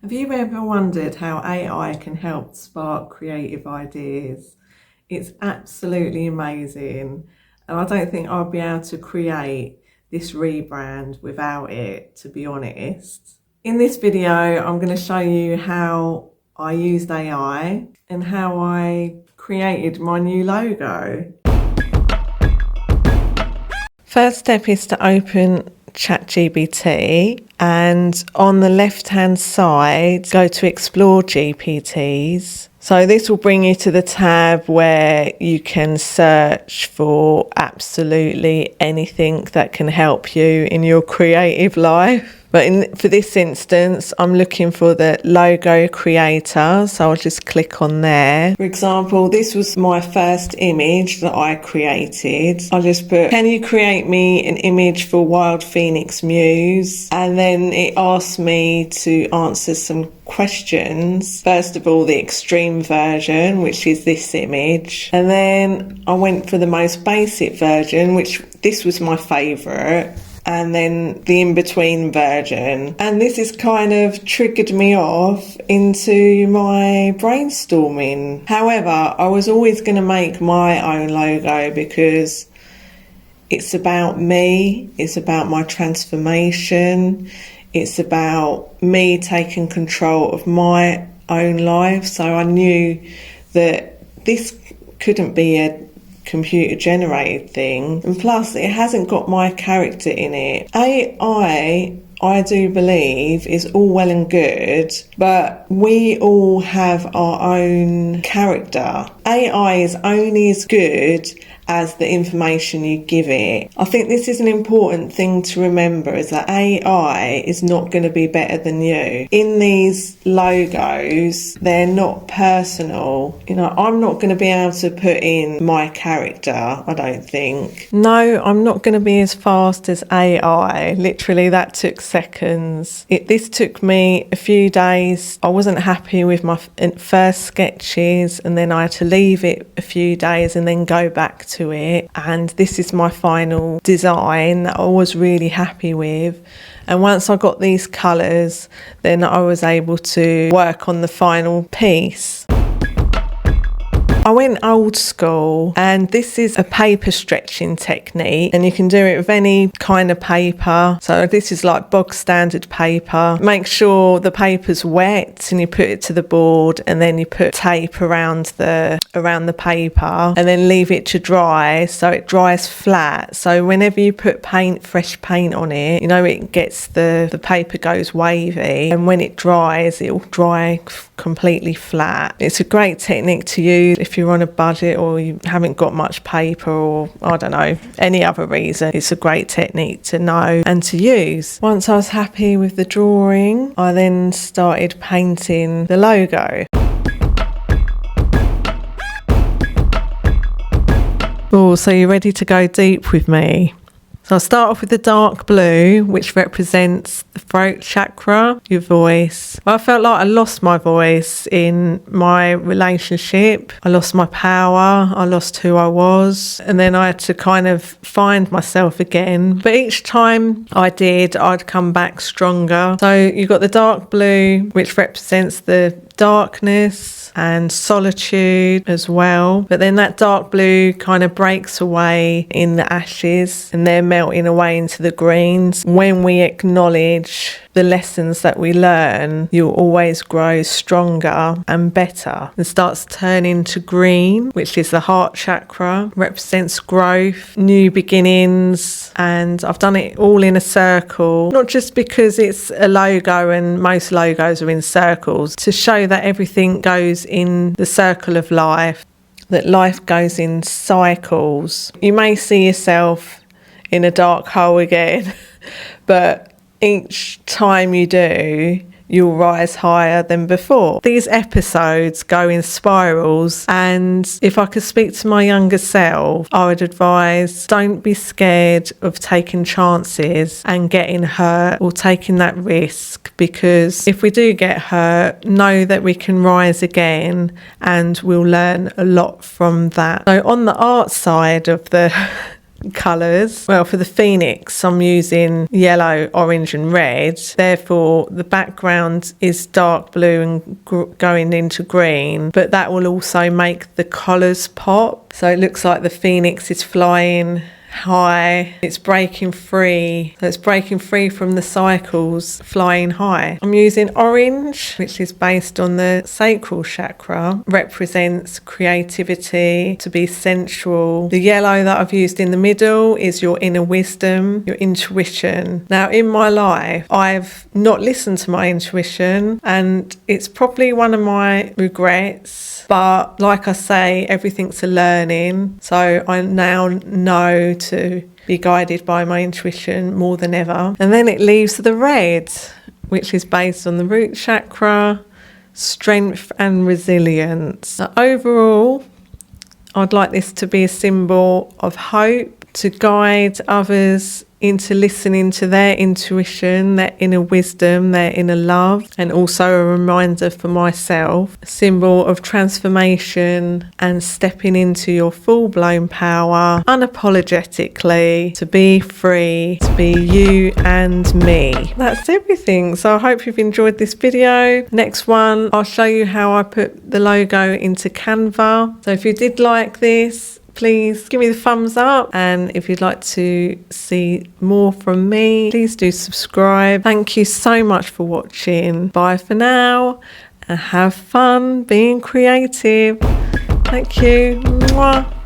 Have you ever wondered how AI can help spark creative ideas? It's absolutely amazing, and I don't think I'll be able to create this rebrand without it, to be honest. In this video, I'm going to show you how I used AI and how I created my new logo. First step is to open ChatGPT, and on the left hand side go to explore GPTs. So this will bring you to the tab where you can search for absolutely anything that can help you in your creative life. But for this instance, I'm looking for the logo creator, so I'll just click on there. For example, this was my first image that I created. I'll just put, can you create me an image for Wild Phoenix Muse? And then it asked me to answer some questions. First of all, the extreme version, which is this image. And then I went for the most basic version, which this was my favourite. And then the in-between version. And this has kind of triggered me off into my brainstorming. However, I was always going to make my own logo because it's about me, it's about my transformation, it's about me taking control of my own life. So I knew that this couldn't be a computer generated thing, and plus it hasn't got my character in it. AI, I do believe, is all well and good, but we all have our own character. AI is only as good as the information you give it. I think this is an important thing to remember, is that AI is not going to be better than you. In these logos, they're not personal. You know, I'm not going to be able to put in my character, I don't think. No, I'm not going to be as fast as AI. Literally, that took seconds. This took me a few days. I wasn't happy with my first sketches, and then I had to leave it a few days and then go back to it, and this is my final design that I was really happy with. And once I got these colours, then I was able to work on the final piece. I went old school, and this is a paper stretching technique, and you can do it with any kind of paper. So this is like bog standard paper. Make sure the paper's wet and you put it to the board, and then you put tape around the paper, and then leave it to dry so it dries flat. So whenever you put fresh paint on it, you know, it gets the paper goes wavy, and when it dries, it'll dry completely flat. It's a great technique to use if you're on a budget or you haven't got much paper, or I don't know, any other reason. It's a great technique to know and to use. Once I was happy with the drawing, I then started painting the logo. Oh, so you're ready to go deep with me? So I'll start off with the dark blue, which represents the throat chakra, your voice. I felt like I lost my voice in my relationship. I lost my power. I lost who I was. And then I had to kind of find myself again. But each time I did, I'd come back stronger. So you've got the dark blue, which represents the darkness and solitude as well. But then that dark blue kind of breaks away in the ashes, and they're melting away into the greens. When we acknowledge the lessons that we learn, you'll always grow stronger and better. It starts turning to green, which is the heart chakra, represents growth, new beginnings, and I've done it all in a circle, not just because it's a logo and most logos are in circles, to show that everything goes in the circle of life, that life goes in cycles. You may see yourself in a dark hole again, but each time you do, you'll rise higher than before. These episodes go in spirals, and if I could speak to my younger self, I would advise, don't be scared of taking chances and getting hurt or taking that risk, because if we do get hurt, know that we can rise again and we'll learn a lot from that. So on the art side of the colours. Well, for the Phoenix, I'm using yellow, orange and red. Therefore, the background is dark blue and going into green, but that will also make the colours pop. So it looks like the Phoenix is flying high, it's breaking free. So it's breaking free from the cycles, flying high. I'm using orange, which is based on the sacral chakra, represents creativity, to be sensual. The yellow that I've used in the middle is your inner wisdom, your intuition. Now, in my life, I've not listened to my intuition, and it's probably one of my regrets. But like I say, everything's a learning. So I now know to be guided by my intuition more than ever. And then it leaves the red, which is based on the root chakra, strength and resilience. So overall, I'd like this to be a symbol of hope, to guide others into listening to their intuition, their inner wisdom, their inner love, and also a reminder for myself, a symbol of transformation and stepping into your full-blown power unapologetically, to be free, to be you and me. That's everything. So I hope you've enjoyed this video. Next one, I'll show you how I put the logo into Canva. So if you did like this, please give me the thumbs up, and if you'd like to see more from me, please do subscribe. Thank you so much for watching. Bye for now, and have fun being creative. Thank you. Mwah.